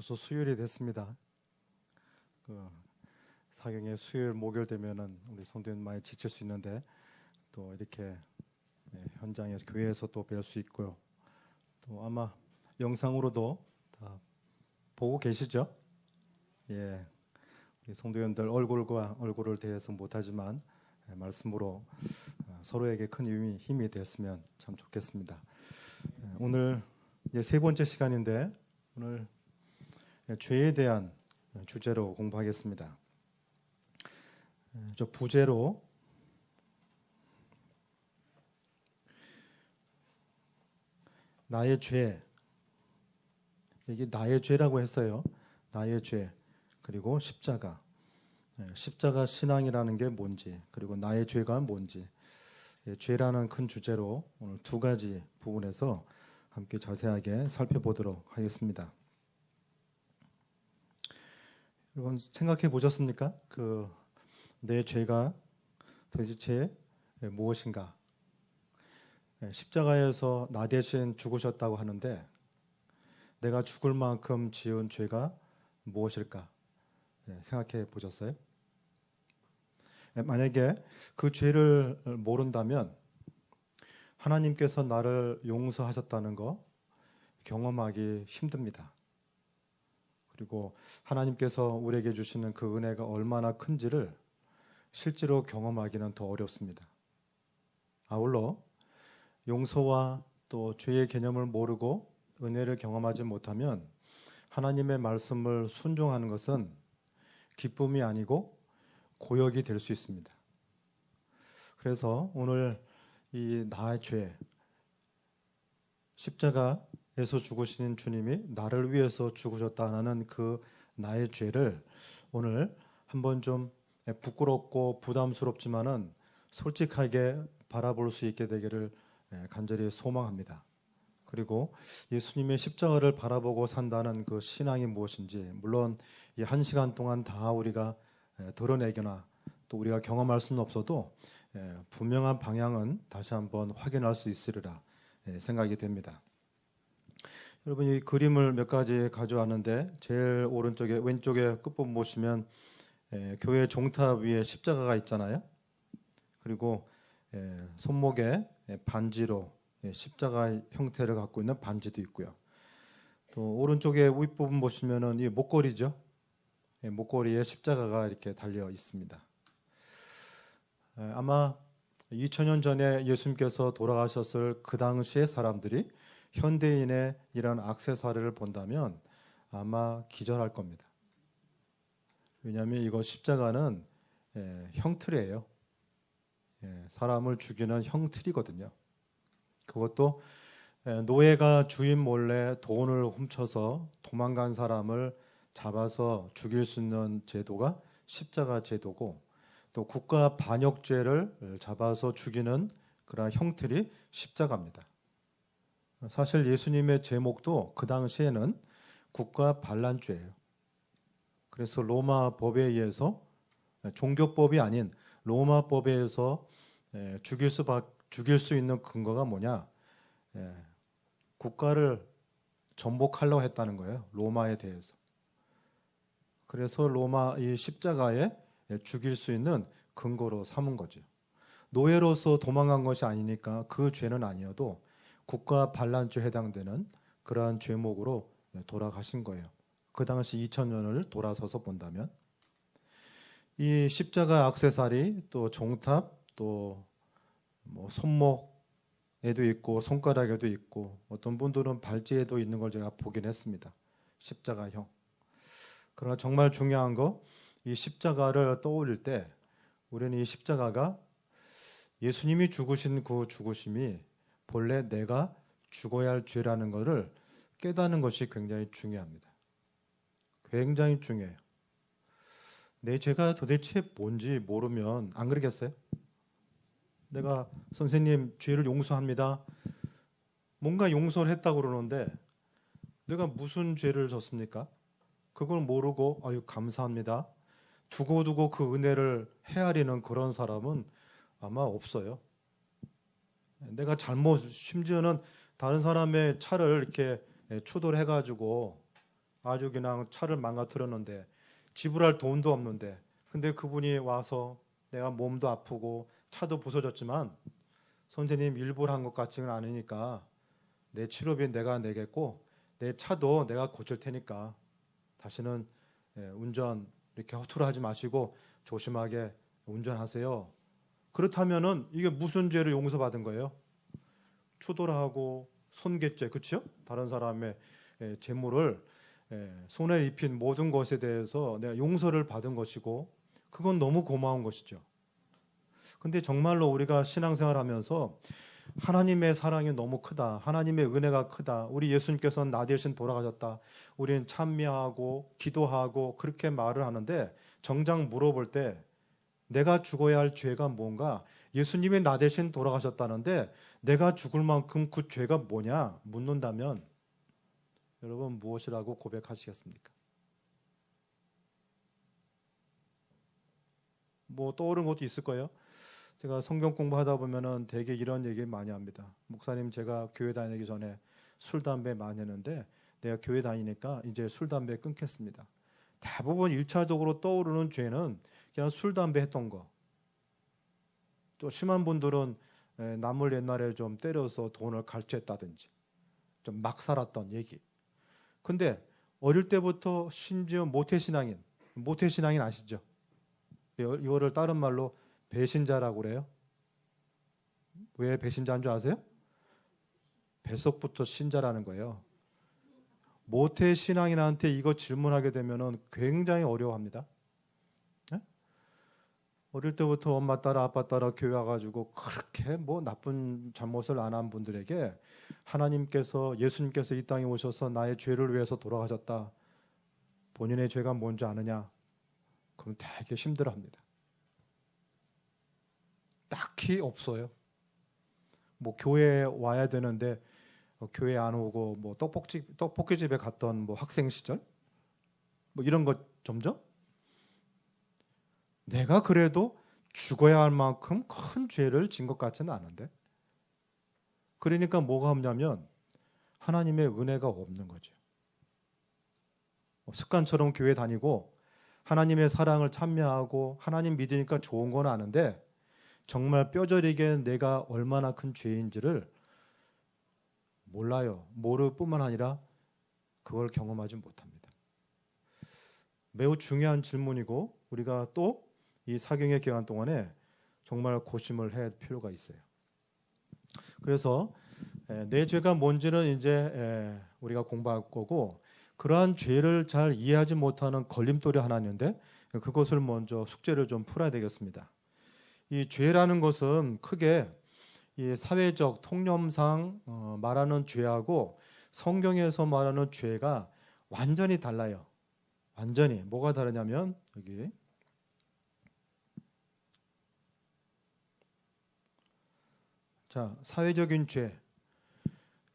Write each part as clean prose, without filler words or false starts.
벌써 수요일이 됐습니다. 사경에 수요일 목요일 되면은 우리 성도님 많이 지칠 수 있는데 또 이렇게 현장에 교회에서 또 뵐 수 있고요. 또 아마 영상으로도 다 보고 계시죠? 예, 우리 성도님들 얼굴과 얼굴을 대해서 못하지만 말씀으로 서로에게 큰 힘이 되었으면 참 좋겠습니다. 오늘 이제 세 번째 시간인데 오늘 죄에 대한 주제로 공부하겠습니다. 저 부제로 나의 죄, 이게 나의 죄라고 했어요. 나의 죄, 그리고 십자가. 십자가 신앙이라는 게 뭔지, 그리고 나의 죄가 뭔지, 죄라는 큰 주제로 오늘 두 가지 부분에서 함께 자세하게 살펴보도록 하겠습니다. 여러분 생각해 보셨습니까? 내 죄가 도대체 무엇인가? 십자가에서 나 대신 죽으셨다고 하는데 내가 죽을 만큼 지은 죄가 무엇일까? 생각해 보셨어요? 만약에 그 죄를 모른다면 하나님께서 나를 용서하셨다는 거 경험하기 힘듭니다. 그리고 하나님께서 우리에게 주시는 그 은혜가 얼마나 큰지를 실제로 경험하기는 더 어렵습니다. 아울러 용서와 또 죄의 개념을 모르고 은혜를 경험하지 못하면 하나님의 말씀을 순종하는 것은 기쁨이 아니고 고역이 될 수 있습니다. 그래서 오늘 이 나의 죄, 십자가에서 죽으신 주님이 나를 위해서 죽으셨다는 그 나의 죄를 오늘 한번 좀 부끄럽고 부담스럽지만은 솔직하게 바라볼 수 있게 되기를 간절히 소망합니다. 그리고 예수님의 십자가를 바라보고 산다는 그 신앙이 무엇인지, 물론 이 1시간 동안 다 우리가 드러내거나 또 우리가 경험할 수는 없어도 분명한 방향은 다시 한번 확인할 수 있으리라 생각이 됩니다. 여러분 이 그림을 몇 가지 가져왔는데 제일 오른쪽에 왼쪽에 끝부분 보시면 교회 종탑 위에 십자가가 있잖아요. 그리고 손목에 반지로 십자가 형태를 갖고 있는 반지도 있고요. 또 오른쪽에 윗부분 보시면은 이 목걸이죠. 목걸이에 십자가가 이렇게 달려 있습니다. 아마 2000년 전에 예수님께서 돌아가셨을 그 당시의 사람들이 현대인의 이런 액세서리를 본다면 아마 기절할 겁니다. 왜냐하면 이거 십자가는 형틀이에요. 사람을 죽이는 형틀이거든요. 그것도 노예가 주인 몰래 돈을 훔쳐서 도망간 사람을 잡아서 죽일 수 있는 제도가 십자가 제도고, 또 국가 반역죄를 잡아서 죽이는 그런 형틀이 십자가입니다. 사실 예수님의 제목도 그 당시에는 국가 반란죄예요. 그래서 로마 법에 의해서, 종교법이 아닌 로마 법에 의해서 죽일 수 있는 근거가 뭐냐? 국가를 전복하려고 했다는 거예요. 로마에 대해서. 그래서 로마 이 십자가에 죽일 수 있는 근거로 삼은 거죠. 노예로서 도망간 것이 아니니까 그 죄는 아니어도 국가 반란죄에 해당되는 그러한 죄목으로 돌아가신 거예요. 그 당시 2000년을 돌아서서 본다면 이 십자가 액세서리, 또 종탑, 또 뭐 손목에도 있고 손가락에도 있고 어떤 분들은 발찌에도 있는 걸 제가 보긴 했습니다. 십자가형. 그러나 정말 중요한 거, 이 십자가를 떠올릴 때 우리는 이 십자가가 예수님이 죽으신 그 죽으심이 본래 내가 죽어야 할 죄라는 것을 깨닫는 것이 굉장히 중요합니다. 굉장히 중요해요. 내 죄가 도대체 뭔지 모르면 안 그러겠어요? 내가 선생님 죄를 용서합니다. 뭔가 용서를 했다고 그러는데 내가 무슨 죄를 졌습니까? 그걸 모르고 아유 감사합니다. 두고두고 그 은혜를 헤아리는 그런 사람은 아마 없어요. 내가 심지어는 다른 사람의 차를 이렇게 추돌해가지고 아주 그냥 차를 망가뜨렸는데 지불할 돈도 없는데 근데 그분이 와서 내가 몸도 아프고 차도 부서졌지만 선생님 일부러 한 것 같지는 않으니까 내 치료비 내가 내겠고 내 차도 내가 고칠 테니까 다시는 운전 이렇게 허투루 하지 마시고 조심하게 운전하세요. 그렇다면은 이게 무슨 죄를 용서받은 거예요? 추돌하고 손괴죄, 그렇죠? 다른 사람의 재물을 손해 입힌 모든 것에 대해서 내가 용서를 받은 것이고 그건 너무 고마운 것이죠. 근데 정말로 우리가 신앙생활하면서 하나님의 사랑이 너무 크다. 하나님의 은혜가 크다. 우리 예수님께서는 나 대신 돌아가셨다. 우리는 찬미하고 기도하고 그렇게 말을 하는데 정작 물어볼 때 내가 죽어야 할 죄가 뭔가? 예수님이 나 대신 돌아가셨다는데 내가 죽을 만큼 그 죄가 뭐냐? 묻는다면 여러분 무엇이라고 고백하시겠습니까? 뭐 떠오르는 것도 있을 거예요. 제가 성경 공부하다 보면은 되게 이런 얘기 많이 합니다. 목사님 제가 교회 다니기 전에 술 담배 많이 했는데 내가 교회 다니니까 이제 술 담배 끊겠습니다. 대부분 1차적으로 떠오르는 죄는 그냥 술 담배 했던 거. 또 심한 분들은 남을 옛날에 좀 때려서 돈을 갈취했다든지 좀 막 살았던 얘기. 근데 어릴 때부터 심지어 모태신앙인 아시죠? 이거를 다른 말로 배신자라고 그래요. 왜 배신자인 줄 아세요? 뱃속부터 신자라는 거예요. 모태신앙인한테 이거 질문하게 되면은 굉장히 어려워합니다. 네? 어릴 때부터 엄마 따라 아빠 따라 교회 와가지고 그렇게 뭐 나쁜 잘못을 안 한 분들에게 하나님께서 예수님께서 이 땅에 오셔서 나의 죄를 위해서 돌아가셨다. 본인의 죄가 뭔지 아느냐? 그럼 되게 힘들어합니다. 딱히 없어요. 뭐 교회에 와야 되는데 교회 안 오고 뭐 떡볶이집에 갔던 뭐 학생 시절 뭐 이런 것 점점 내가 그래도 죽어야 할 만큼 큰 죄를 진 것 같지는 않은데 그러니까 뭐가 없냐면 하나님의 은혜가 없는 거죠. 습관처럼 교회 다니고 하나님의 사랑을 참여하고 하나님 믿으니까 좋은 건 아는데 정말 뼈저리게 내가 얼마나 큰 죄인지를 몰라요. 모를 뿐만 아니라 그걸 경험하지 못합니다. 매우 중요한 질문이고 우리가 또 이 사경의 기간 동안에 정말 고심을 할 필요가 있어요. 그래서 내 죄가 뭔지는 이제 우리가 공부할 거고 그러한 죄를 잘 이해하지 못하는 걸림돌이 하나 있는데 그것을 먼저 숙제를 좀 풀어야 되겠습니다. 이 죄라는 것은 크게 이 사회적 통념상 말하는 죄하고 성경에서 말하는 죄가 완전히 달라요. 완전히 뭐가 다르냐면 여기 자 사회적인 죄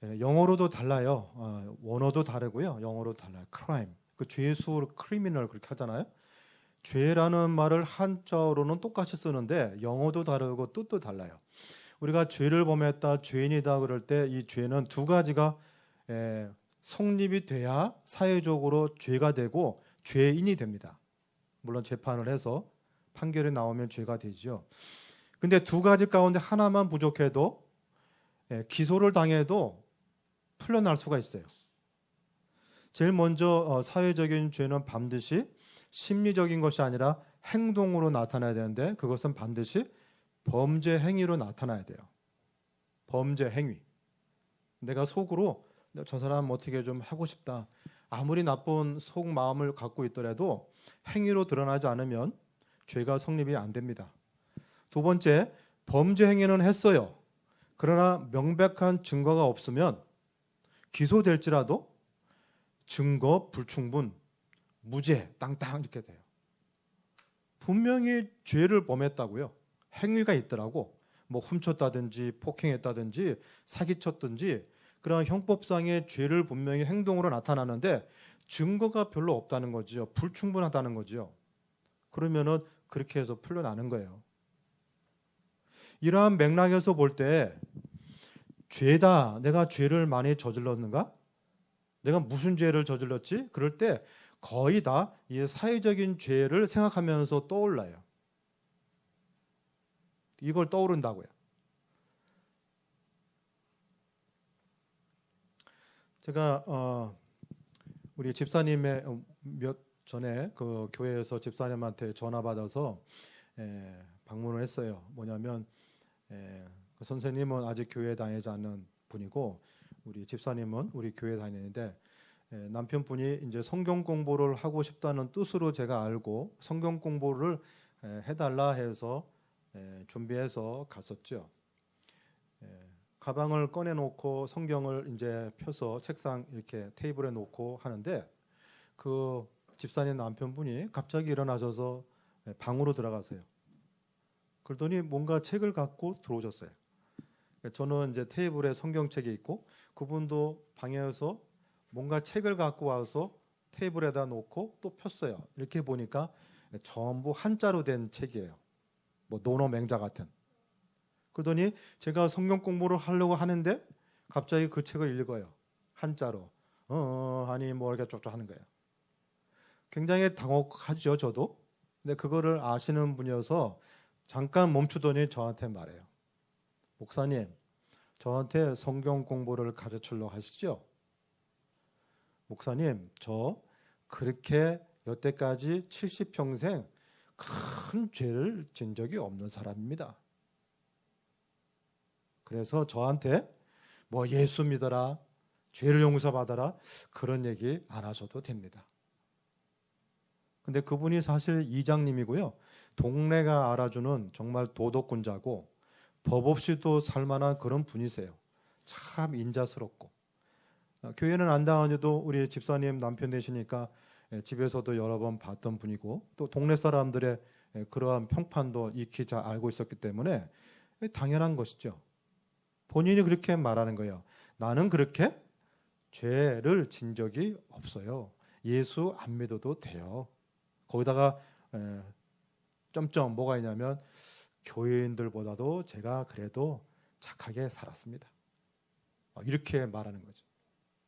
영어로도 달라요. 원어도 다르고요. 영어로 달라요. crime 그 죄의 수를 criminal 그렇게 하잖아요. 죄라는 말을 한자어로는 똑같이 쓰는데 영어도 다르고 뜻도 달라요. 우리가 죄를 범했다, 죄인이다 그럴 때 이 죄는 두 가지가 성립이 돼야 사회적으로 죄가 되고 죄인이 됩니다. 물론 재판을 해서 판결이 나오면 죄가 되죠. 근데 두 가지 가운데 하나만 부족해도 기소를 당해도 풀려날 수가 있어요. 제일 먼저 사회적인 죄는 반드시 심리적인 것이 아니라 행동으로 나타나야 되는데 그것은 반드시 범죄 행위로 나타나야 돼요. 범죄 행위. 내가 속으로 저 사람 어떻게 좀 하고 싶다. 아무리 나쁜 속 마음을 갖고 있더라도 행위로 드러나지 않으면 죄가 성립이 안 됩니다. 두 번째, 범죄 행위는 했어요. 그러나 명백한 증거가 없으면 기소될지라도 증거 불충분, 무죄, 땅땅 이렇게 돼요. 분명히 죄를 범했다고요. 행위가 있더라고. 뭐 훔쳤다든지 폭행했다든지 사기쳤든지 그런 형법상의 죄를 분명히 행동으로 나타나는데 증거가 별로 없다는 거죠. 불충분하다는 거죠. 그러면은 그렇게 해서 풀려나는 거예요. 이러한 맥락에서 볼 때 죄다. 내가 죄를 많이 저질렀는가? 내가 무슨 죄를 저질렀지? 그럴 때 거의 다 이 사회적인 죄를 생각하면서 떠올라요. 이걸 떠오른다고요. 제가 우리 집사님의 몇 전에 그 교회에서 집사님한테 전화 받아서 방문을 했어요. 뭐냐면 그 선생님은 아직 교회 다니지 않는 분이고 우리 집사님은 우리 교회 다니는데 남편분이 이제 성경 공부를 하고 싶다는 뜻으로 제가 알고 성경 공부를 해달라 해서 준비해서 갔었죠. 가방을 꺼내 놓고 성경을 이제 펴서 책상 이렇게 테이블에 놓고 하는데 그 집사님 남편분이 갑자기 일어나셔서 방으로 들어가세요. 그러더니 뭔가 책을 갖고 들어오셨어요. 저는 이제 테이블에 성경책이 있고 그분도 방에서 뭔가 책을 갖고 와서 테이블에다 놓고 또 폈어요. 이렇게 보니까 전부 한자로 된 책이에요. 뭐 논어 맹자 같은. 그러더니 제가 성경 공부를 하려고 하는데 갑자기 그 책을 읽어요. 한자로. 아니 뭐 이렇게 쭉쭉 하는 거예요. 굉장히 당혹하죠, 저도. 근데 그거를 아시는 분이어서 잠깐 멈추더니 저한테 말해요. 목사님, 저한테 성경 공부를 가르치려고 하시죠? 목사님, 저 그렇게 여태까지 70평생 큰 죄를 진 적이 없는 사람입니다. 그래서 저한테 뭐 예수 믿어라, 죄를 용서받아라 그런 얘기 안 하셔도 됩니다. 근데 그분이 사실 이장님이고요. 동네가 알아주는 정말 도덕군자고 법 없이도 살만한 그런 분이세요. 참 인자스럽고. 교회는 안 다녀도 우리 집사님 남편 되시니까 집에서도 여러 번 봤던 분이고 또 동네 사람들의 그러한 평판도 익히 잘 알고 있었기 때문에 당연한 것이죠. 본인이 그렇게 말하는 거예요. 나는 그렇게 죄를 진 적이 없어요. 예수 안 믿어도 돼요. 거기다가 점점 뭐가 있냐면 교회인들보다도 제가 그래도 착하게 살았습니다. 이렇게 말하는 거죠.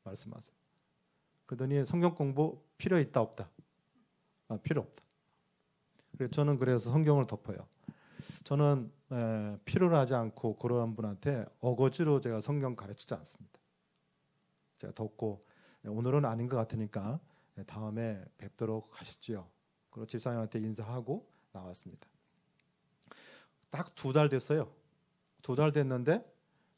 말씀하세요. 그러더니 성경 공부 필요 있다 없다? 필요 없다. 저는 그래서 성경을 덮어요. 저는 필요로 하지 않고 그러한 분한테 어거지로 제가 성경 가르치지 않습니다. 제가 덮고 오늘은 아닌 것 같으니까 다음에 뵙도록 하시지요. 그리고 집사님한테 인사하고 나왔습니다. 딱 2달 됐어요. 2달 됐는데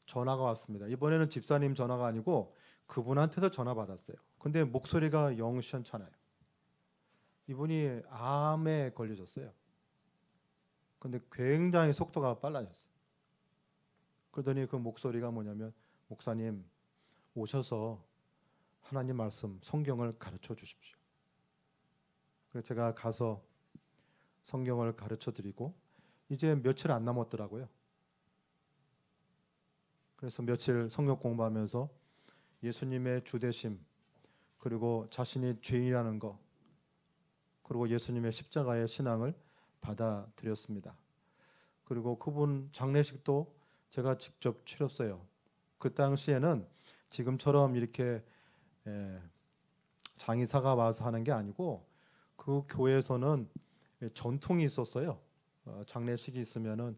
전화가 왔습니다. 이번에는 집사님 전화가 아니고 그분한테도 전화 받았어요. 근데 목소리가 영 시원찮아요. 이분이 암에 걸리셨어요. 근데 굉장히 속도가 빨라졌어요. 그러더니 그 목소리가 뭐냐면 목사님 오셔서 하나님 말씀 성경을 가르쳐 주십시오. 그래서 제가 가서 성경을 가르쳐 드리고 이제 며칠 안 남았더라고요. 그래서 며칠 성경 공부하면서 예수님의 주되심 그리고 자신이 죄인이라는 거 그리고 예수님의 십자가의 신앙을 받아들였습니다. 그리고 그분 장례식도 제가 직접 치렀어요. 그 당시에는 지금처럼 이렇게 장의사가 와서 하는 게 아니고 그 교회에서는 전통이 있었어요. 장례식이 있으면은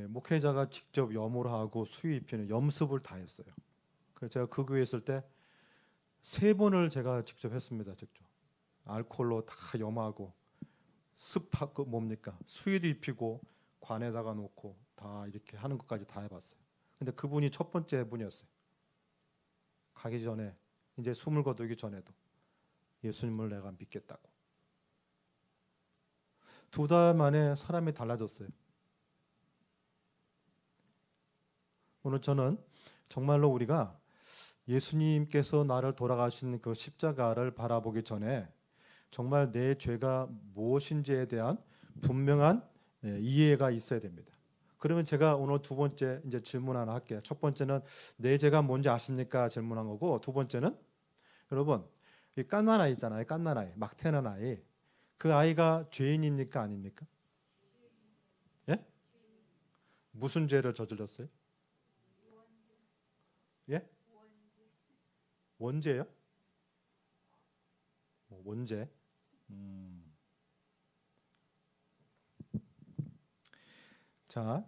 목회자가 직접 염을 하고 수의 입히는 염습을 다 했어요. 그래서 제가 그 교회에 있을 때 3번을 제가 직접 했습니다. 직접 알코올로 다 염하고 습하고 뭡니까 수의도 입히고 관에다가 놓고 다 이렇게 하는 것까지 다 해봤어요. 근데 그분이 첫 번째 분이었어요. 가기 전에 이제 숨을 거두기 전에도 예수님을 내가 믿겠다고. 2달 만에 사람이 달라졌어요. 오늘 저는 정말로 우리가 예수님께서 나를 돌아가신 그 십자가를 바라보기 전에 정말 내 죄가 무엇인지에 대한 분명한 이해가 있어야 됩니다. 그러면 제가 오늘 2번째 이제 질문 하나 할게요. 첫 번째는 내 죄가 뭔지 아십니까? 질문한 거고 2번째는 여러분 이 갓난 아이 있잖아요. 갓난 아이, 막 태어난 아이. 그 아이가 죄인입니까? 아닙니까? 예? 무슨 죄를 저질렀어요? 예? 원죄요? 원죄. 자,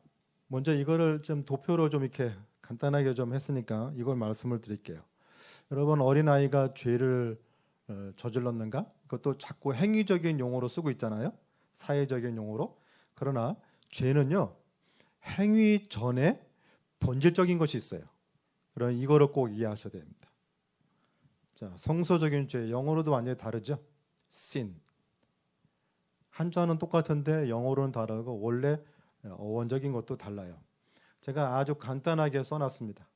먼저 이거를 좀 도표로 좀 이렇게 간단하게 좀 했으니까 이걸 말씀을 드릴게요. 여러분, 어린아이가 죄를 저질렀는가? 그것도 자꾸 행위적인 용어로 쓰고 있잖아요. 사회적인 용어로. 그러나 죄는요, 행위 전에 본질적인 것이 있어요. 그럼 이거를 꼭 이해하셔야 됩니다. 자, 성서적인 죄, 영어로도 완전히 다르죠. sin. 한자는 똑같은데 영어로는 다르고 원래 어원적인 것도 달라요. 제가 아주 간단하게 써놨습니다.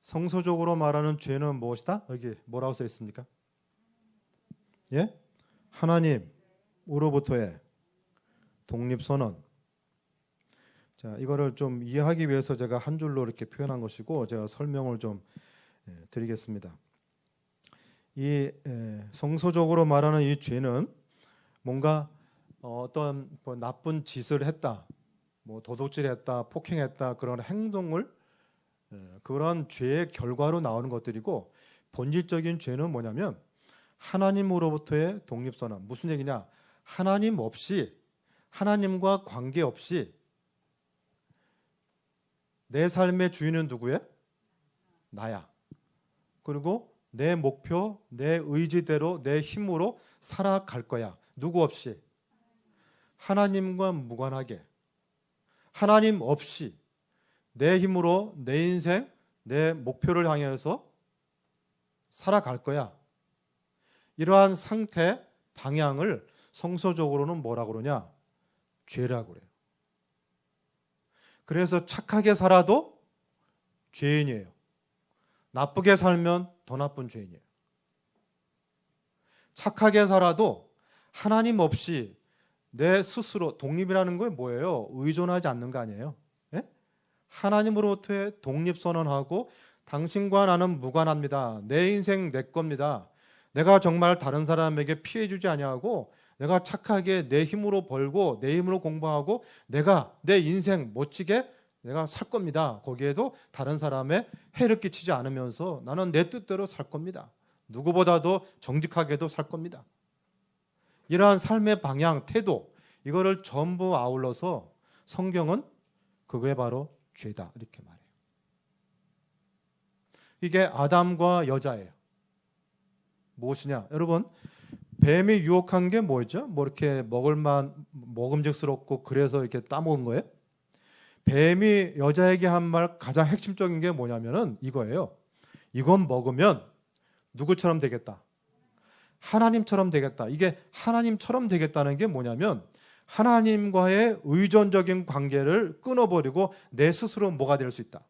성서적으로 말하는 죄는 무엇이다? 여기 뭐라고 써 있습니까? 예? 하나님으로부터의 독립선언. 자, 이거를 좀 이해하기 위해서 제가 한 줄로 이렇게 표현한 것이고 제가 설명을 좀 드리겠습니다. 이 성서적으로 말하는 이 죄는 뭔가 어떤 뭐 나쁜 짓을 했다, 뭐 도둑질했다, 폭행했다 그런 행동을 그런 죄의 결과로 나오는 것들이고 본질적인 죄는 뭐냐면 하나님으로부터의 독립선언. 무슨 얘기냐? 하나님 없이 하나님과 관계없이 내 삶의 주인은 누구예요? 나야. 그리고 내 목표, 내 의지대로, 내 힘으로 살아갈 거야. 누구 없이? 하나님과 무관하게. 하나님 없이 내 힘으로 내 인생, 내 목표를 향해서 살아갈 거야. 이러한 상태, 방향을 성서적으로는 뭐라고 그러냐? 죄라고 그래요. 그래서 착하게 살아도 죄인이에요. 나쁘게 살면 더 나쁜 죄인이에요. 착하게 살아도 하나님 없이 내 스스로, 독립이라는 건 뭐예요? 의존하지 않는 거 아니에요? 예? 하나님으로부터의 독립선언하고 당신과 나는 무관합니다. 내 인생 내 겁니다. 내가 정말 다른 사람에게 피해 주지 아니하고 내가 착하게 내 힘으로 벌고 내 힘으로 공부하고 내가 내 인생 멋지게 내가 살 겁니다. 거기에도 다른 사람의 해를 끼치지 않으면서 나는 내 뜻대로 살 겁니다. 누구보다도 정직하게도 살 겁니다. 이러한 삶의 방향, 태도 이거를 전부 아울러서 성경은 그게 바로 죄다 이렇게 말해요. 이게 아담과 여자예요. 무엇이냐? 여러분, 뱀이 유혹한 게 뭐였죠? 뭐 이렇게 먹음직스럽고 그래서 이렇게 따먹은 거예요? 뱀이 여자에게 한 말 가장 핵심적인 게 뭐냐면은 이거예요. 이건 먹으면 누구처럼 되겠다? 하나님처럼 되겠다. 이게 하나님처럼 되겠다는 게 뭐냐면 하나님과의 의존적인 관계를 끊어버리고 내 스스로 뭐가 될 수 있다?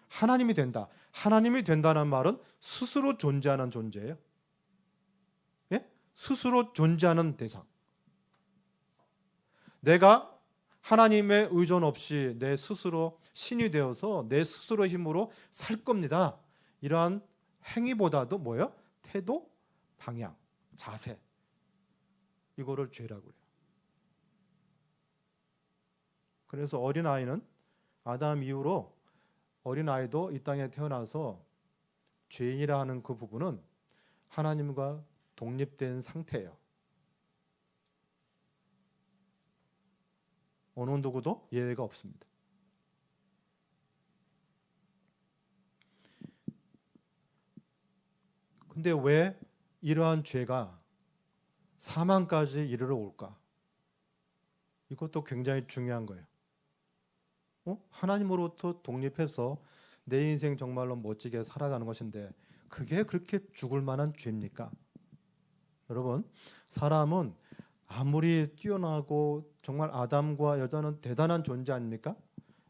하나님이 된다. 하나님이 된다는 말은 스스로 존재하는 존재예요. 예? 스스로 존재하는 대상. 내가 하나님의 의존 없이 내 스스로 신이 되어서 내 스스로 힘으로 살 겁니다. 이러한 행위보다도 뭐예요? 태도, 방향, 자세. 이거를 죄라고 해요. 그래서 어린아이는 아담 이후로 어린아이도 이 땅에 태어나서 죄인이라 하는 그 부분은 하나님과 독립된 상태예요. 어느 누구도 예외가 없습니다. 근데 왜 이러한 죄가 사망까지 이르러 올까? 이것도 굉장히 중요한 거예요. 하나님으로부터 독립해서 내 인생 정말로 멋지게 살아가는 것인데 그게 그렇게 죽을 만한 죄입니까? 여러분, 사람은 아무리 뛰어나고 정말 아담과 여자는 대단한 존재 아닙니까?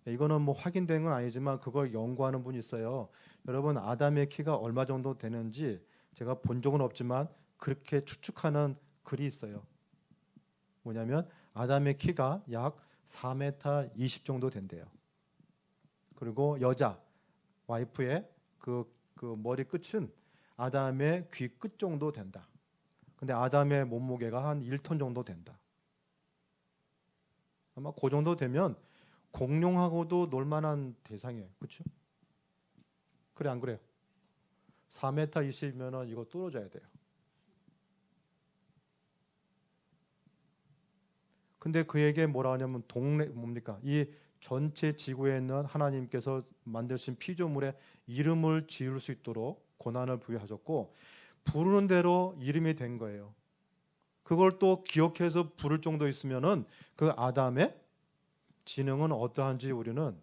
이거는 뭐 확인된 건 아니지만 그걸 연구하는 분이 있어요. 여러분, 아담의 키가 얼마 정도 되는지 제가 본 적은 없지만 그렇게 추측하는 글이 있어요. 뭐냐면 아담의 키가 약 4m 20 정도 된대요. 그리고 여자, 와이프의 그 머리 끝은 아담의 귀 끝 정도 된다. 근데 아담의 몸무게가 한 1톤 정도 된다. 아마 그 정도 되면 공룡하고도 놀만한 대상이에요. 그렇죠? 그래 안 그래요? 4m 20이면 이거 뚫어져야 돼요. 근데 그에게 뭐라 하냐면 뭡니까? 이 전체 지구에 있는 하나님께서 만드신 피조물에 이름을 지을 수 있도록 권한을 부여하셨고 부르는 대로 이름이 된 거예요. 그걸 또 기억해서 부를 정도 있으면은 그 아담의 지능은 어떠한지 우리는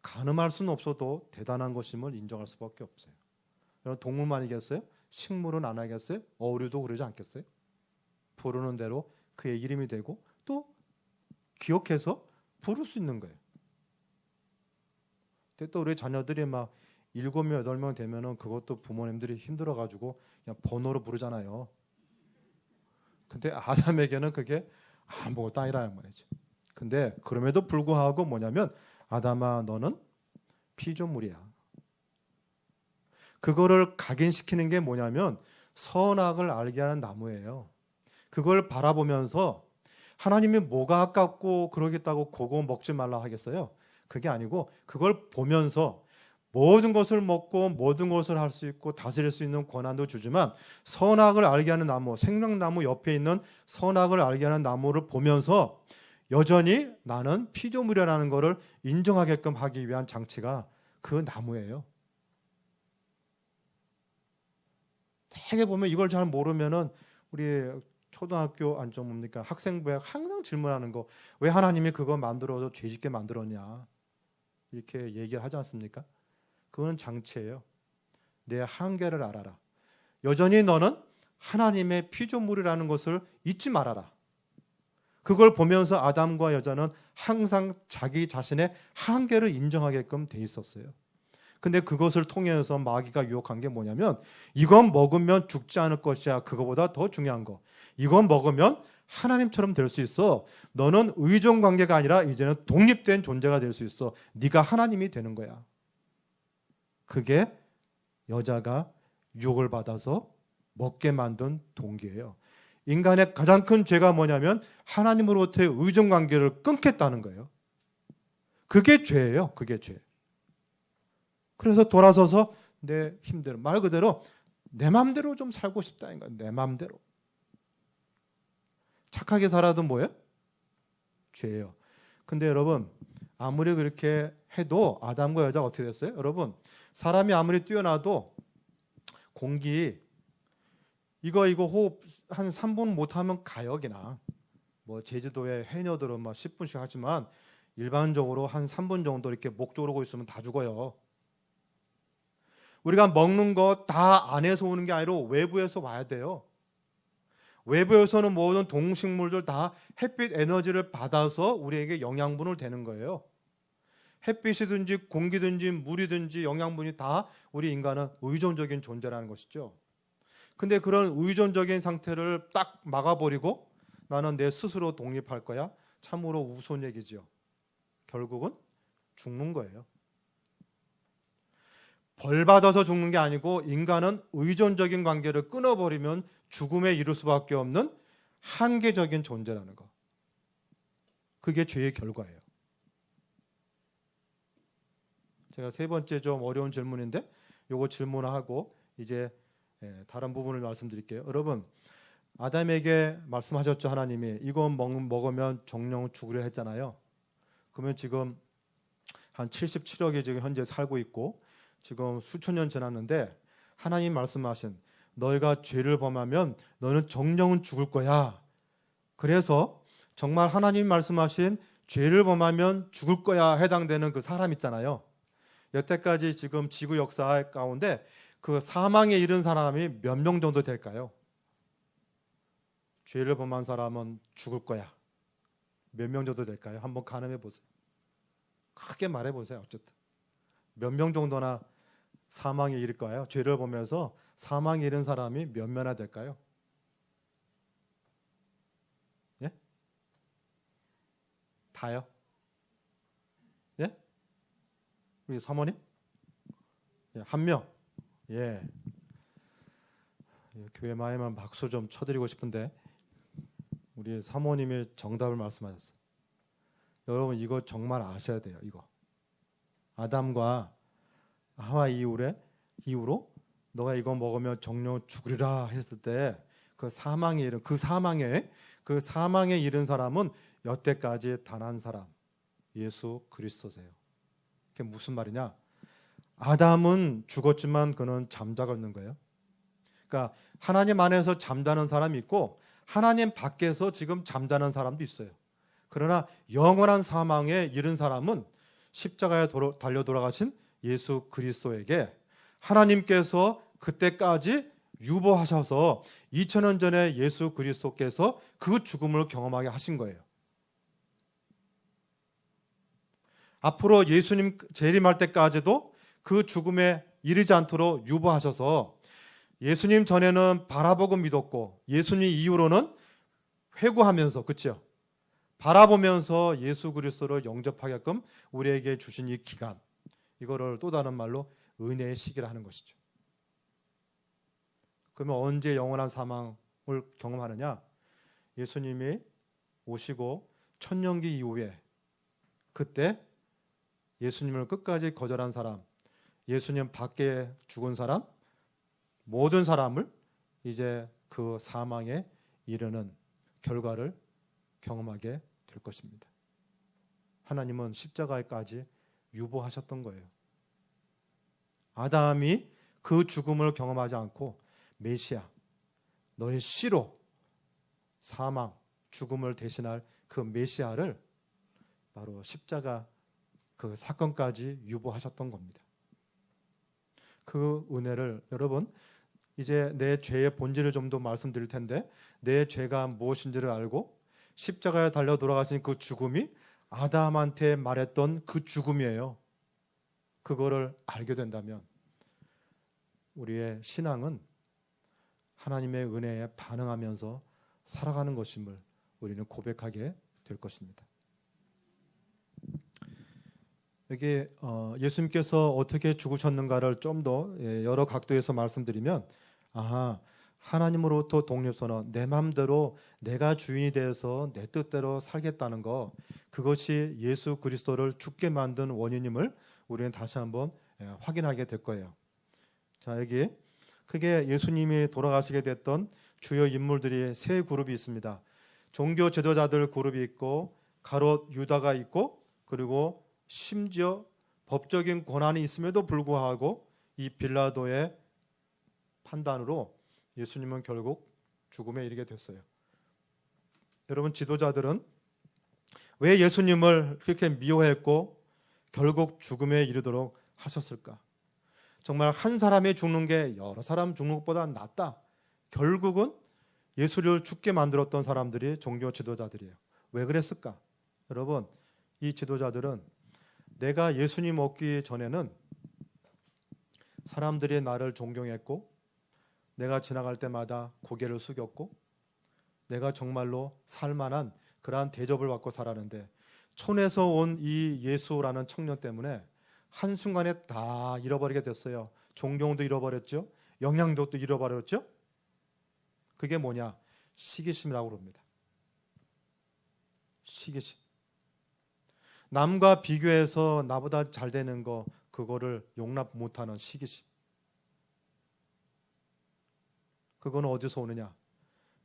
가늠할 수는 없어도 대단한 것임을 인정할 수밖에 없어요. 여러분 동물만이겠어요? 식물은 안 하겠어요? 어류도 그러지 않겠어요? 부르는 대로 그의 이름이 되고 또 기억해서 부를 수 있는 거예요. 근데 또 우리 자녀들이 막 7명, 8명 되면은 그것도 부모님들이 힘들어가지고 그냥 번호로 부르잖아요. 근데 아담에게는 그게 아무것도 아니라는 거죠. 근데 그럼에도 불구하고 뭐냐면 아담아 너는 피조물이야. 그거를 각인시키는 게 뭐냐면 선악을 알게 하는 나무예요. 그걸 바라보면서 하나님이 뭐가 아깝고 그러겠다고 그거 먹지 말라 하겠어요? 그게 아니고 그걸 보면서 모든 것을 먹고 모든 것을 할 수 있고 다스릴 수 있는 권한도 주지만 선악을 알게 하는 나무, 생명나무 옆에 있는 선악을 알게 하는 나무를 보면서 여전히 나는 피조물이라는 것을 인정하게끔 하기 위한 장치가 그 나무예요. 되게 보면 이걸 잘 모르면은 우리 초등학교 안쪽 뭡니까 학생부에 항상 질문하는 거 왜 하나님이 그거 만들어서 죄짓게 만들었냐 이렇게 얘기를 하지 않습니까? 그거는 장치예요. 내 한계를 알아라. 여전히 너는 하나님의 피조물이라는 것을 잊지 말아라. 그걸 보면서 아담과 여자는 항상 자기 자신의 한계를 인정하게끔 돼 있었어요. 근데 그것을 통해서 마귀가 유혹한 게 뭐냐면 이건 먹으면 죽지 않을 것이야. 그거보다 더 중요한 거. 이건 먹으면 하나님처럼 될 수 있어. 너는 의존 관계가 아니라 이제는 독립된 존재가 될 수 있어. 네가 하나님이 되는 거야. 그게 여자가 유혹을 받아서 먹게 만든 동기예요. 인간의 가장 큰 죄가 뭐냐면 하나님으로부터의 의존 관계를 끊겠다는 거예요. 그게 죄예요. 그게 죄. 그래서 돌아서서 내 힘대로 말 그대로 내 맘대로 좀 살고 싶다는 거예요. 내 맘대로. 착하게 살아도 뭐예요? 죄예요. 근데 여러분 아무리 그렇게 해도 아담과 여자가 어떻게 됐어요? 여러분 사람이 아무리 뛰어나도 공기 이거 호흡 한 3분 못하면 가요 그냥. 뭐 제주도에 해녀들은 막 10분씩 하지만 일반적으로 한 3분 정도 이렇게 목 조르고 있으면 다 죽어요. 우리가 먹는 거 다 안에서 오는 게 아니라 외부에서 와야 돼요. 외부에서는 모든 동식물들 다 햇빛 에너지를 받아서 우리에게 영양분을 되는 거예요. 햇빛이든지 공기든지 물이든지 영양분이 다 우리 인간은 의존적인 존재라는 것이죠. 근데 그런 의존적인 상태를 딱 막아버리고 나는 내 스스로 독립할 거야. 참으로 우스운 얘기죠. 결국은 죽는 거예요. 벌 받아서 죽는 게 아니고 인간은 의존적인 관계를 끊어버리면 죽음에 이를 수밖에 없는 한계적인 존재라는 거. 그게 죄의 결과예요. 제가 세 번째 좀 어려운 질문인데 요거 질문하고 이제 다른 부분을 말씀드릴게요. 여러분 아담에게 말씀하셨죠. 하나님이 이거 먹으면 정령 죽으려 했잖아요. 그러면 지금 한 77억이 지금 현재 살고 있고 지금 수천 년 지났는데 하나님 말씀하신 너희가 죄를 범하면 너는 정령은 죽을 거야. 그래서 정말 하나님 말씀하신 죄를 범하면 죽을 거야 해당되는 그 사람 있잖아요. 여태까지 지금 지구 역사 가운데 그 사망에 이른 사람이 몇 명 정도 될까요? 죄를 범한 사람은 죽을 거야. 몇 명 정도 될까요? 한번 가늠해 보세요. 크게 말해 보세요. 어쨌든 몇 명 정도나 사망에 이를까요? 죄를 범해서 사망에 이른 사람이 몇 명이나 될까요? 예? 다요? 예? 우리 사모님? 예, 한 명. 예. 교회 마에만 박수 좀 쳐드리고 싶은데 우리 사모님이 정답을 말씀하셨어요. 여러분 이거 정말 아셔야 돼요. 이거 아담과 하와 이후로 너가 이거 먹으면 정령 죽으리라 했을 때 그 사망에 이른 사람은 여태까지 단 한 사람, 예수 그리스도세요. 그게 무슨 말이냐? 아담은 죽었지만 그는 잠자고 있는 거예요. 그러니까 하나님 안에서 잠자는 사람이 있고 하나님 밖에서 지금 잠자는 사람도 있어요. 그러나 영원한 사망에 이른 사람은 십자가에 달려 돌아가신 예수 그리스도에게 하나님께서 그때까지 유보하셔서 2000년 전에 예수 그리스도께서 그 죽음을 경험하게 하신 거예요. 앞으로 예수님 재림할 때까지도 그 죽음에 이르지 않도록 유보하셔서 예수님 전에는 바라보고 믿었고 예수님 이후로는 회고하면서, 그렇죠? 바라보면서 예수 그리스도를 영접하게끔 우리에게 주신 이 기간, 이거를 또 다른 말로 은혜의 시기라 하는 것이죠. 그러면 언제 영원한 사망을 경험하느냐? 예수님이 오시고 천년기 이후에, 그때 예수님을 끝까지 거절한 사람, 예수님 밖에 죽은 사람, 모든 사람을 이제 그 사망에 이르는 결과를 경험하게 될 것입니다. 하나님은 십자가에까지 유보하셨던 거예요. 아담이 그 죽음을 경험하지 않고 메시아, 너의 씨로 사망, 죽음을 대신할 그 메시아를 바로 십자가 그 사건까지 유보하셨던 겁니다. 그 은혜를 여러분, 이제 내 죄의 본질을 좀 더 말씀드릴 텐데, 내 죄가 무엇인지를 알고 십자가에 달려 돌아가신 그 죽음이 아담한테 말했던 그 죽음이에요. 그거를 알게 된다면 우리의 신앙은 하나님의 은혜에 반응하면서 살아가는 것임을 우리는 고백하게 될 것입니다. 여기 예수님께서 어떻게 죽으셨는가를 좀 더 여러 각도에서 말씀드리면, 하나님으로부터 독립선언, 내 마음대로 내가 주인이 되어서 내 뜻대로 살겠다는 거, 그것이 예수 그리스도를 죽게 만든 원인임을 우리는 다시 한번 확인하게 될 거예요. 자, 여기 크게 예수님이 돌아가시게 됐던 주요 인물들이 세 그룹이 있습니다. 종교 지도자들 그룹이 있고, 가롯 유다가 있고, 그리고 심지어 법적인 권한이 있음에도 불구하고 이 빌라도의 판단으로 예수님은 결국 죽음에 이르게 됐어요. 여러분, 지도자들은 왜 예수님을 그렇게 미워했고 결국 죽음에 이르도록 하셨을까? 정말 한 사람이 죽는 게 여러 사람 죽는 것보다 낫다. 결국은 예수를 죽게 만들었던 사람들이 종교 지도자들이에요. 왜 그랬을까? 여러분, 이 지도자들은 내가 예수님 얻기 전에는 사람들이 나를 존경했고, 내가 지나갈 때마다 고개를 숙였고, 내가 정말로 살만한 그러한 대접을 받고 살았는데, 촌에서 온 이 예수라는 청년 때문에 한순간에 다 잃어버리게 됐어요. 존경도 잃어버렸죠. 영향도 또 잃어버렸죠. 그게 뭐냐? 시기심이라고 그럽니다. 시기심. 남과 비교해서 나보다 잘 되는 거, 그거를 용납 못하는 시기심. 그거는 어디서 오느냐?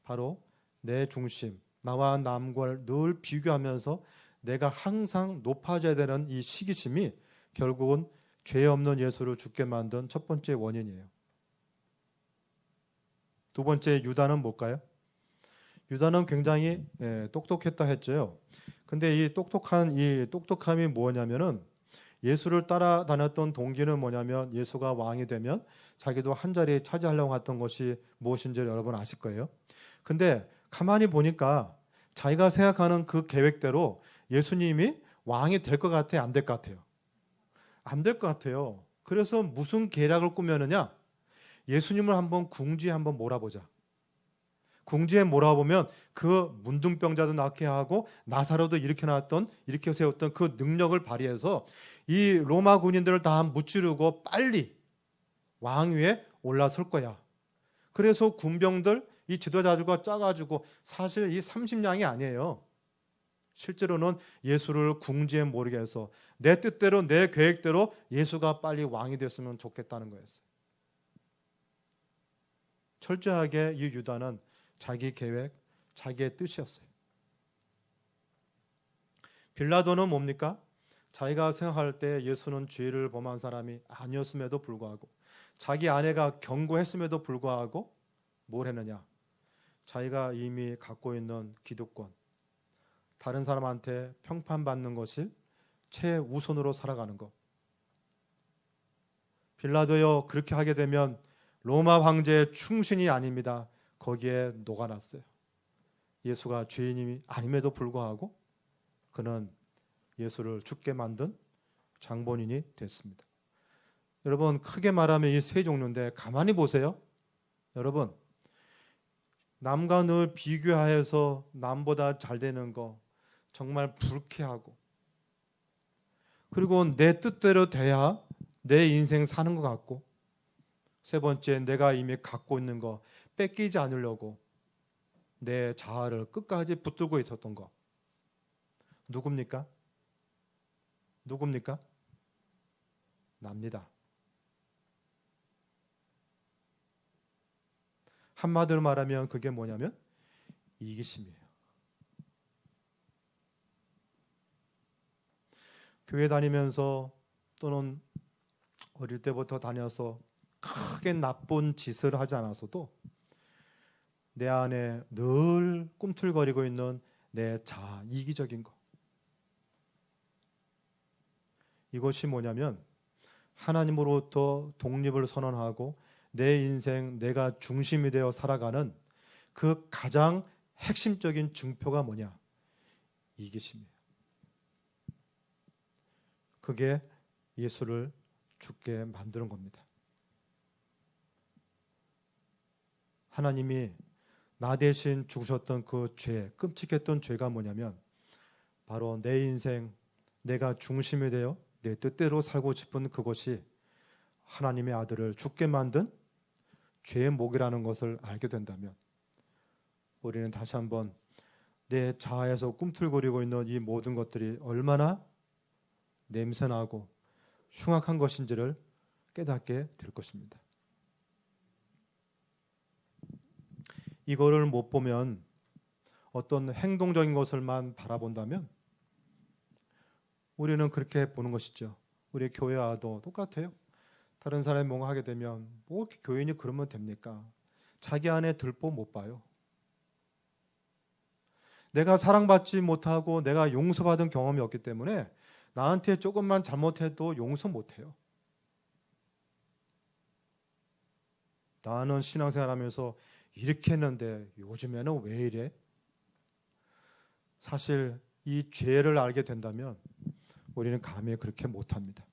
바로 내 중심, 나와 남과를 늘 비교하면서 내가 항상 높아져야 되는 이 시기심이 결국은 죄 없는 예수를 죽게 만든 첫 번째 원인이에요. 두 번째, 유다는 뭘까요? 유다는 굉장히 똑똑했다 했죠. 근데 이 똑똑함이 뭐냐면은, 예수를 따라다녔던 동기는 뭐냐면, 예수가 왕이 되면 자기도 한 자리 차지하려고 했던 것이 무엇인지 여러분 아실 거예요. 근데 가만히 보니까 자기가 생각하는 그 계획대로 예수님이 왕이 될 것 같아요? 안 될 것 같아요? 안 될 것 같아요. 그래서 무슨 계략을 꾸몄느냐? 예수님을 한번 궁지에 한번 몰아보자. 궁지에 몰아보면 그 문둥병자도 낫게 하고 나사로도 일으켜 세웠던 그 능력을 발휘해서 이 로마 군인들을 다 무찌르고 빨리 왕위에 올라설 거야. 그래서 군병들, 이 지도자들과 짜가지고, 사실 이 30냥이 아니에요. 실제로는 예수를 궁지에 몰게 해서 내 뜻대로, 내 계획대로 예수가 빨리 왕이 됐으면 좋겠다는 거였어요. 철저하게 이 유다는 자기 계획, 자기의 뜻이었어요. 빌라도는 뭡니까? 자기가 생각할 때 예수는 죄를 범한 사람이 아니었음에도 불구하고, 자기 아내가 경고했음에도 불구하고 뭘 했느냐? 자기가 이미 갖고 있는 기득권, 다른 사람한테 평판받는 것이 최우선으로 살아가는 것. 빌라도요, 그렇게 하게 되면 로마 황제의 충신이 아닙니다. 거기에 녹아났어요. 예수가 죄인이 아님에도 불구하고 그는 예수를 죽게 만든 장본인이 됐습니다. 여러분, 크게 말하면 이 세 종류인데 가만히 보세요. 여러분, 남과 늘 비교하여서 남보다 잘 되는 거 정말 불쾌하고, 그리고 내 뜻대로 돼야 내 인생 사는 것 같고, 세 번째, 내가 이미 갖고 있는 거 뺏기지 않으려고 내 자아를 끝까지 붙들고 있었던 거. 누굽니까? 누굽니까? 납니다. 한마디로 말하면 그게 뭐냐면 이기심이에요. 교회 다니면서 또는 어릴 때부터 다녀서 크게 나쁜 짓을 하지 않았어도 내 안에 늘 꿈틀거리고 있는 내 자아, 이기적인 것. 이것이 뭐냐면 하나님으로부터 독립을 선언하고 내 인생 내가 중심이 되어 살아가는 그 가장 핵심적인 증표가 뭐냐? 이기심이에요. 그게 예수를 죽게 만드는 겁니다. 하나님이 나 대신 죽으셨던 그 죄, 끔찍했던 죄가 뭐냐면 바로 내 인생 내가 중심이 되어 내 뜻대로 살고 싶은 그것이 하나님의 아들을 죽게 만든 죄의 목이라는 것을 알게 된다면 우리는 다시 한번 내 자아에서 꿈틀거리고 있는 이 모든 것들이 얼마나 냄새나고 흉악한 것인지를 깨닫게 될 것입니다. 이거를 못 보면 어떤 행동적인 것을만 바라본다면 우리는 그렇게 보는 것이죠. 우리 교회와도 똑같아요. 다른 사람이 뭔가 하게 되면 뭐 교인이 그러면 됩니까? 자기 안에 들보 못 봐요. 내가 사랑받지 못하고 내가 용서받은 경험이 없기 때문에 나한테 조금만 잘못해도 용서 못해요. 나는 신앙생활하면서 이렇게 했는데 요즘에는 왜 이래? 사실 이 죄를 알게 된다면 우리는 감히 그렇게 못합니다.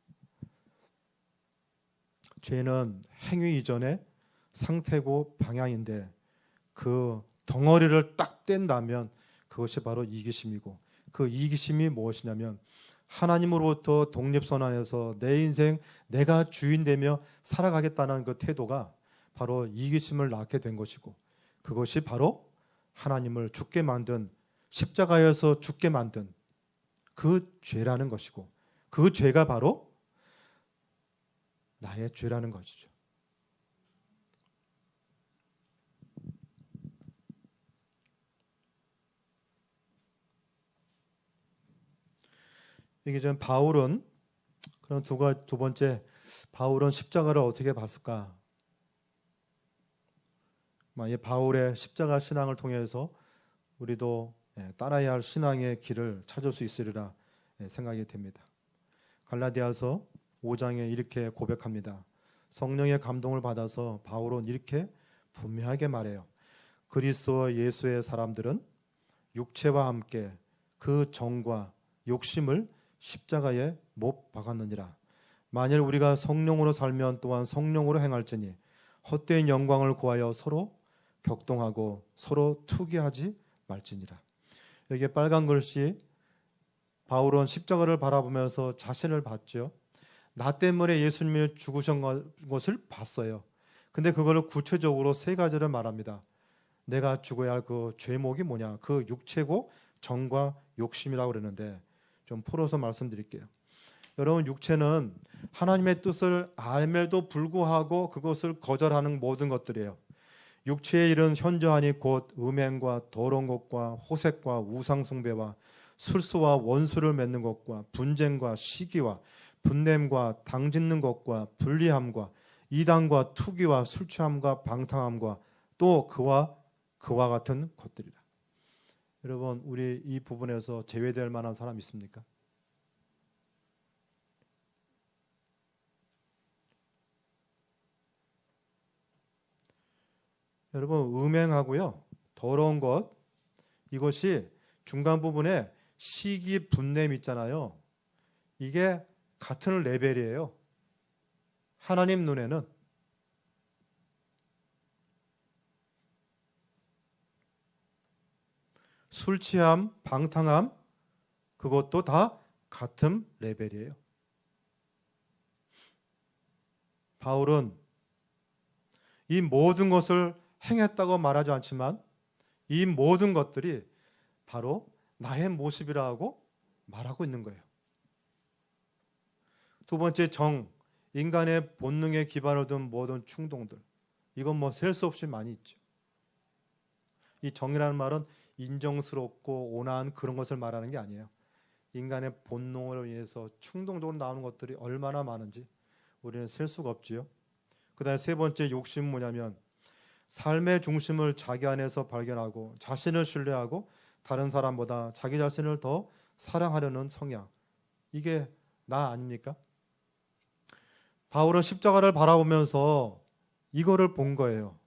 죄는 행위 이전에 상태고 방향인데 그 덩어리를 딱 뗀다면 그것이 바로 이기심이고, 그 이기심이 무엇이냐면 하나님으로부터 독립선언해서 내 인생 내가 주인 되며 살아가겠다는 그 태도가 바로 이기심을 낳게 된 것이고, 그것이 바로 하나님을 죽게 만든, 십자가에서 죽게 만든 그 죄라는 것이고, 그 죄가 바로 나의 죄라는 것이죠. 이게 좀 바울은 그런 두 번째, 바울은 십자가를 어떻게 봤을까? 이 바울의 십자가 신앙을 통해서 우리도 따라야 할 신앙의 길을 찾을 수 있으리라 생각이 됩니다. 갈라디아서 5장에 이렇게 고백합니다. 성령의 감동을 받아서 바울은 이렇게 분명하게 말해요. 그리스도 예수의 사람들은 육체와 함께 그 정과 욕심을 십자가에 못 박았느니라. 만일 우리가 성령으로 살면 또한 성령으로 행할지니 헛된 영광을 구하여 서로 격동하고 서로 투기하지 말지니라. 여기에 빨간 글씨, 바울은 십자가를 바라보면서 자신을 봤죠. 나 때문에 예수님이 죽으신 것을 봤어요. 근데 그걸 구체적으로 세 가지를 말합니다. 내가 죽어야 할 그 죄목이 뭐냐? 그 육체고 정과 욕심이라고 그러는데 좀 풀어서 말씀드릴게요. 여러분, 육체는 하나님의 뜻을 알매도 불구하고 그것을 거절하는 모든 것들이에요. 육체의 일은 현저하니 곧 음행과 더러운 것과 호색과 우상 숭배와 술수와 원수를 맺는 것과 분쟁과 시기와 분냄과 당짓는 것과 불리함과 이단과 투기와 술취함과 방탕함과 또 그와 같은 것들이라. 여러분, 우리 이 부분에서 제외될 만한 사람 있습니까? 여러분, 음행하고요, 더러운 것, 이것이 중간 부분에 시기, 분냄 있잖아요. 이게 같은 레벨이에요. 하나님 눈에는. 술 취함, 방탕함, 그것도 다 같은 레벨이에요. 바울은 이 모든 것을 행했다고 말하지 않지만 이 모든 것들이 바로 나의 모습이라고 말하고 있는 거예요. 두 번째, 정, 인간의 본능에 기반을 둔 모든 충동들. 이건 뭐 셀 수 없이 많이 있죠. 이 정이라는 말은 인정스럽고 온화한 그런 것을 말하는 게 아니에요. 인간의 본능으로 인해서 충동적으로 나오는 것들이 얼마나 많은지 우리는 셀 수가 없지요. 그 다음에 세 번째 욕심은 뭐냐면 삶의 중심을 자기 안에서 발견하고 자신을 신뢰하고 다른 사람보다 자기 자신을 더 사랑하려는 성향. 이게 나 아닙니까? 바울은 십자가를 바라보면서 이거를 본 거예요.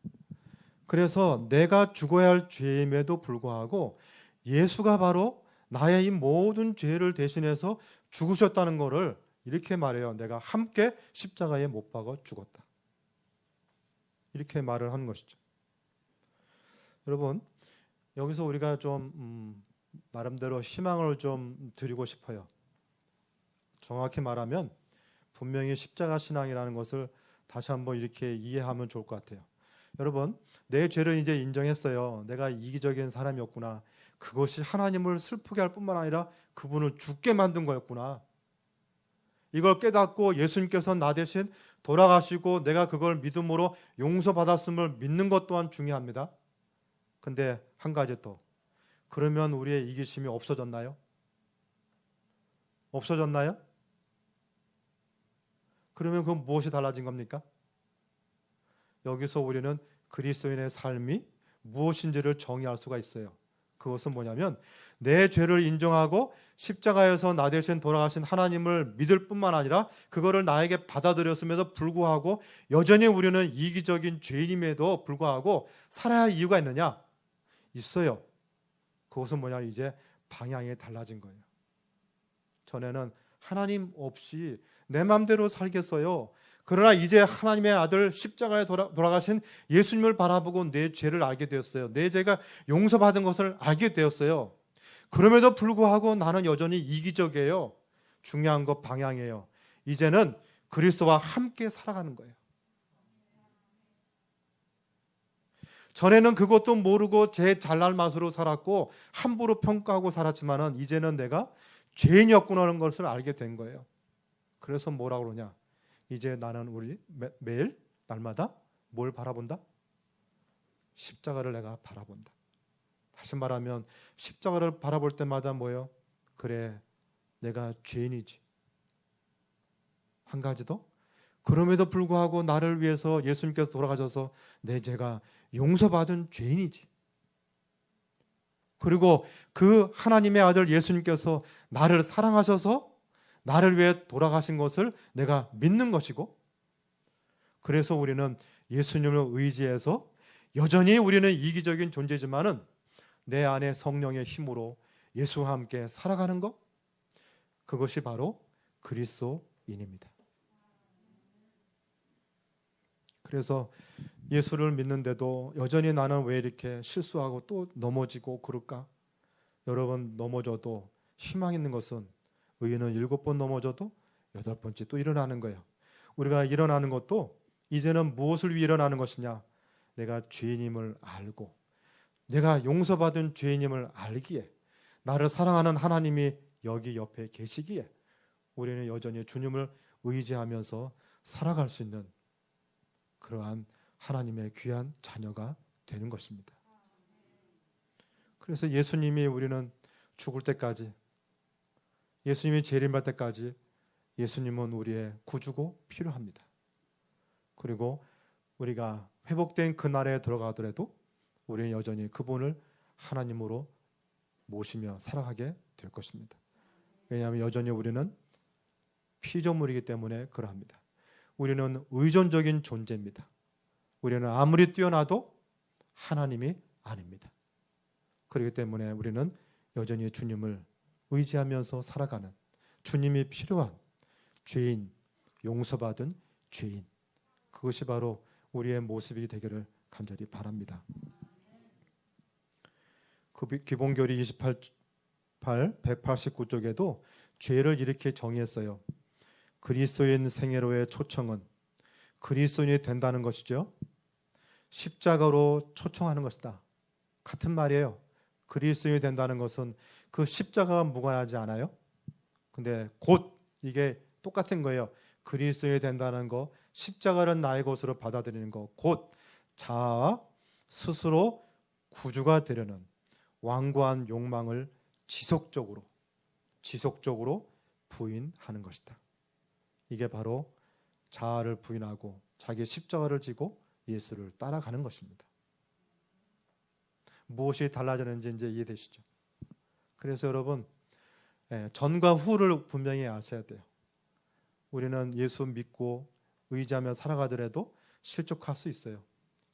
그래서 내가 죽어야 할 죄임에도 불구하고 예수가 바로 나의 이 모든 죄를 대신해서 죽으셨다는 것을 이렇게 말해요. 내가 함께 십자가에 못 박아 죽었다. 이렇게 말을 하는 것이죠. 여러분, 여기서 우리가 좀 나름대로 희망을 좀 드리고 싶어요. 정확히 말하면 분명히 십자가 신앙이라는 것을 다시 한번 이렇게 이해하면 좋을 것 같아요. 여러분, 내 죄를 이제 인정했어요. 내가 이기적인 사람이었구나. 그것이 하나님을 슬프게 할 뿐만 아니라 그분을 죽게 만든 거였구나. 이걸 깨닫고 예수님께서 나 대신 돌아가시고 내가 그걸 믿음으로 용서받았음을 믿는 것 또한 중요합니다. 근데 한 가지 또, 그러면 우리의 이기심이 없어졌나요? 없어졌나요? 그러면 그건 무엇이 달라진 겁니까? 여기서 우리는 그리스도인의 삶이 무엇인지를 정의할 수가 있어요. 그것은 뭐냐면 내 죄를 인정하고 십자가에서 나 대신 돌아가신 하나님을 믿을 뿐만 아니라 그거를 나에게 받아들였음에도 불구하고 여전히 우리는 이기적인 죄인임에도 불구하고 살아야 할 이유가 있느냐? 있어요. 그것은 뭐냐? 이제 방향이 달라진 거예요. 전에는 하나님 없이 내 마음대로 살겠어요. 그러나 이제 하나님의 아들 십자가에 돌아가신 예수님을 바라보고 내 죄를 알게 되었어요. 내 죄가 용서받은 것을 알게 되었어요. 그럼에도 불구하고 나는 여전히 이기적이에요. 중요한 것 방향이에요. 이제는 그리스도와 함께 살아가는 거예요. 전에는 그것도 모르고 제 잘날 맛으로 살았고 함부로 평가하고 살았지만은 이제는 내가 죄인이었구나라는 것을 알게 된 거예요. 그래서 뭐라고 그러냐? 이제 나는 우리 매일 날마다 뭘 바라본다? 십자가를 내가 바라본다. 다시 말하면 십자가를 바라볼 때마다 뭐예요? 그래, 내가 죄인이지. 한 가지 더, 그럼에도 불구하고 나를 위해서 예수님께서 돌아가셔서 내 죄가 용서받은 죄인이지. 그리고 그 하나님의 아들 예수님께서 나를 사랑하셔서 나를 위해 돌아가신 것을 내가 믿는 것이고, 그래서 우리는 예수님을 의지해서 여전히 우리는 이기적인 존재지만은 내 안에 성령의 힘으로 예수와 함께 살아가는 것, 그것이 바로 그리스도인입니다. 그래서 예수를 믿는데도 여전히 나는 왜 이렇게 실수하고 또 넘어지고 그럴까? 여러분, 넘어져도 희망 있는 것은 의인은 7번 넘어져도 8번째 또 일어나는 거예요. 우리가 일어나는 것도 이제는 무엇을 위해 일어나는 것이냐? 내가 죄인임을 알고 내가 용서받은 죄인임을 알기에, 나를 사랑하는 하나님이 여기 옆에 계시기에 우리는 여전히 주님을 의지하면서 살아갈 수 있는 그러한 하나님의 귀한 자녀가 되는 것입니다. 그래서 예수님이 우리는 죽을 때까지 예수님이 재림할 때까지 예수님은 우리의 구주고 필요합니다. 그리고 우리가 회복된 그날에 들어가더라도 우리는 여전히 그분을 하나님으로 모시며 살아가게 될 것입니다. 왜냐하면 여전히 우리는 피조물이기 때문에 그러합니다. 우리는 의존적인 존재입니다. 우리는 아무리 뛰어나도 하나님이 아닙니다. 그렇기 때문에 우리는 여전히 주님을 의지하면서 살아가는, 주님이 필요한 죄인, 용서받은 죄인, 그것이 바로 우리의 모습이 되기를 간절히 바랍니다. 기본교리 28, 189쪽에도 죄를 이렇게 정의했어요. 그리스도인 생애로의 초청은 그리스도인이 된다는 것이죠. 십자가로 초청하는 것이다. 같은 말이에요. 그리스도인이 된다는 것은 그 십자가가 무관하지 않아요. 근데 곧 이게 똑같은 거예요. 그리스도인이 된다는 거, 십자가를 나의 것으로 받아들이는 거, 곧 자아 스스로 구주가 되려는 완고한 욕망을 지속적으로 부인하는 것이다. 이게 바로 자아를 부인하고 자기 십자가를 지고 예수를 따라가는 것입니다. 무엇이 달라지는지 이제 이해되시죠? 그래서 여러분, 전과 후를 분명히 아셔야 돼요. 우리는 예수 믿고 의지하며 살아가더라도 실족할 수 있어요.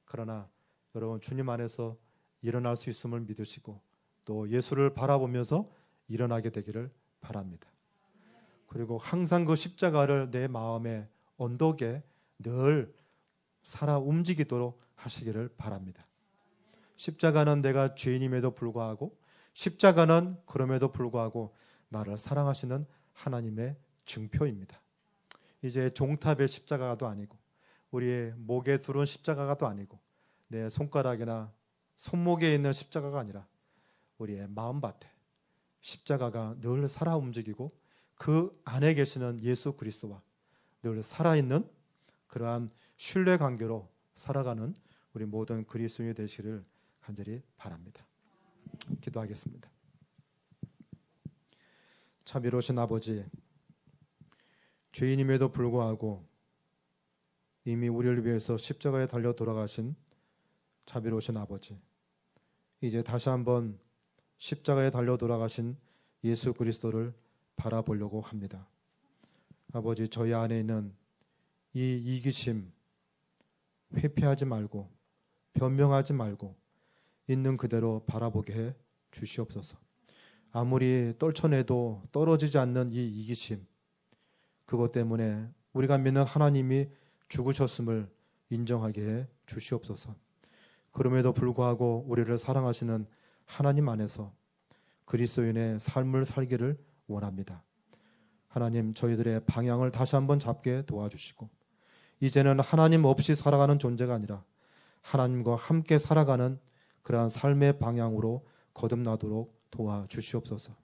그러나 여러분, 주님 안에서 일어날 수 있음을 믿으시고 또 예수를 바라보면서 일어나게 되기를 바랍니다. 그리고 항상 그 십자가를 내 마음의 언덕에 늘 살아 움직이도록 하시기를 바랍니다. 십자가는 내가 죄인임에도 불구하고, 십자가는 그럼에도 불구하고 나를 사랑하시는 하나님의 증표입니다. 이제 종탑의 십자가도 아니고 우리의 목에 두른 십자가도 아니고 내 손가락이나 손목에 있는 십자가가 아니라 우리의 마음밭에 십자가가 늘 살아 움직이고 그 안에 계시는 예수 그리스도와 늘 살아있는 그러한 신뢰관계로 살아가는 우리 모든 그리스도인이 되시기를 간절히 바랍니다. 기도하겠습니다. 자비로우신 아버지, 죄인임에도 불구하고 이미 우리를 위해서 십자가에 달려 돌아가신 자비로우신 아버지, 이제 다시 한번 십자가에 달려 돌아가신 예수 그리스도를 바라보려고 합니다. 아버지, 저희 안에 있는 이 이기심 회피하지 말고 변명하지 말고 있는 그대로 바라보게 해 주시옵소서. 아무리 떨쳐내도 떨어지지 않는 이 이기심, 그것 때문에 우리가 믿는 하나님이 죽으셨음을 인정하게 해 주시옵소서. 그럼에도 불구하고 우리를 사랑하시는 하나님 안에서 그리스도인의 삶을 살기를 원합니다. 하나님, 저희들의 방향을 다시 한번 잡게 도와주시고 이제는 하나님 없이 살아가는 존재가 아니라 하나님과 함께 살아가는 그러한 삶의 방향으로 거듭나도록 도와주시옵소서.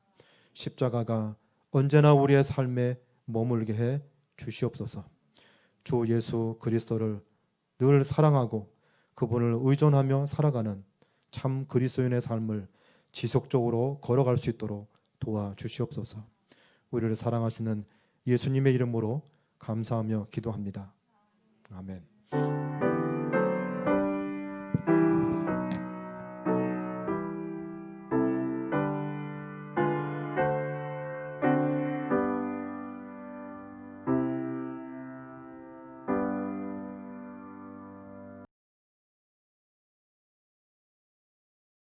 십자가가 언제나 우리의 삶에 머물게 해 주시옵소서. 주 예수 그리스도를 늘 사랑하고 그분을 의존하며 살아가는 참 그리스도인의 삶을 지속적으로 걸어갈 수 있도록 도와주시옵소서. 우리를 사랑하시는 예수님의 이름으로 감사하며 기도합니다. 아멘.